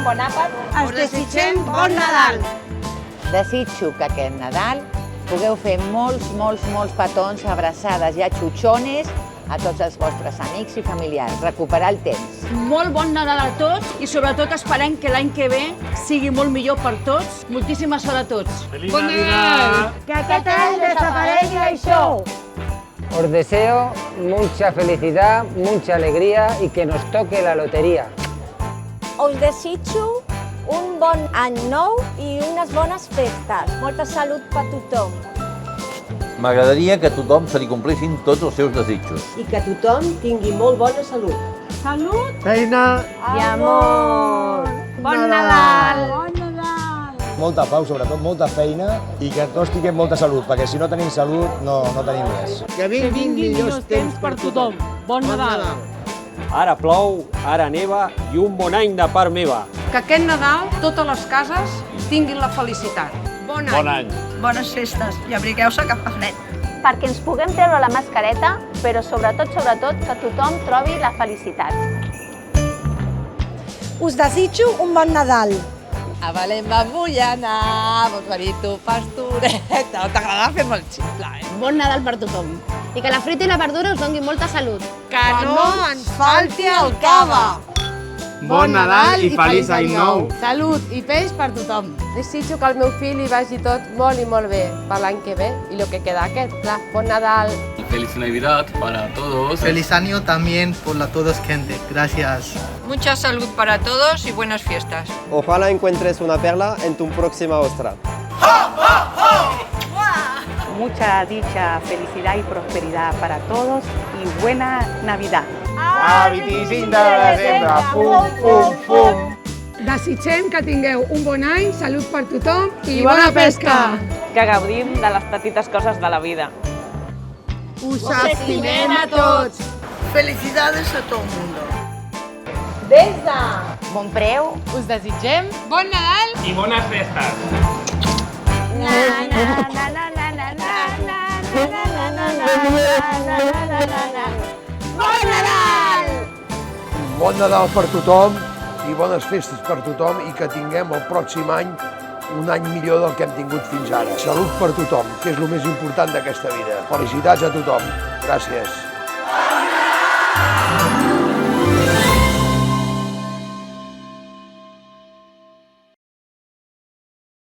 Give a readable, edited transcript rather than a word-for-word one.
bon àpat. Us desitgem bon Nadal! Desitjo que aquest Nadal pugueu fer molts petons, abraçades i atxutxones a tots els vostres amics i familiars. Recuperar el temps. Molt bon Nadal a tots i sobretot esperem que l'any que ve sigui molt millor per tots. Moltíssima sort a tots. Bon Nadal! Que aquest any desaparegui això! Os deseo mucha felicidad, mucha alegría y que nos toque la lotería. Us desitjo un bon any nou i unes bones festes. Molta salut per tothom. M'agradaria que a tothom se li complissin tots els seus desitjos. I que tothom tingui molt bona salut. Salut Feina! I amor! Bon Nadal! Molta pau, sobretot molta feina i que tots tinguem molta salut, perquè si no tenim salut no tenim res. Que vinguin millors temps per tothom. Bon Nadal! Ara plou, ara neva i un bon any de part meva. Que aquest Nadal totes les cases tinguin la felicitat. Bon any! Bones festes i abrigueu-se que fa fred. Perquè ens puguem treure la mascareta, però sobretot, que tothom trobi la felicitat. Us desitjo un bon Nadal. A Valent vull anar, Bonfarito, pastoreta... T'agrada fer-me el ximple, Bon Nadal per tothom. I que la fruita i la verdura us doni molta salut. Que no ens falti el cava. Bon Nadal i feliç any nou! Salut i peix per tothom. Desitjo que al meu fill li vagi tot molt i molt bé per l'any que ve i el que queda aquest, clar. Bon Nadal! Feliz Navidad para todos. Feliz año también por todos gente. Gracias. Mucha salud para todos y buenas fiestas. Ojalá encuentres una perla en tu próxima ostra. Mucha dicha, felicidad y prosperidad para todos y buena Navidad. A 25 de desembre, pum! Desitgem que tingueu un bon any, salut per tothom i bona pesca! Que gaudim de les petites coses de la vida. Us estimem a tots! Felicidades a todo el mundo. Des de Montpreu, Us desitgem Bon Nadal! I bones festes! Bon Nadal! Bon Nadal per tothom i bones festes per tothom i que tinguem el pròxim any un any millor del que hem tingut fins ara. Salut per tothom, que és el més important d'aquesta vida. Felicitats a tothom. Gràcies.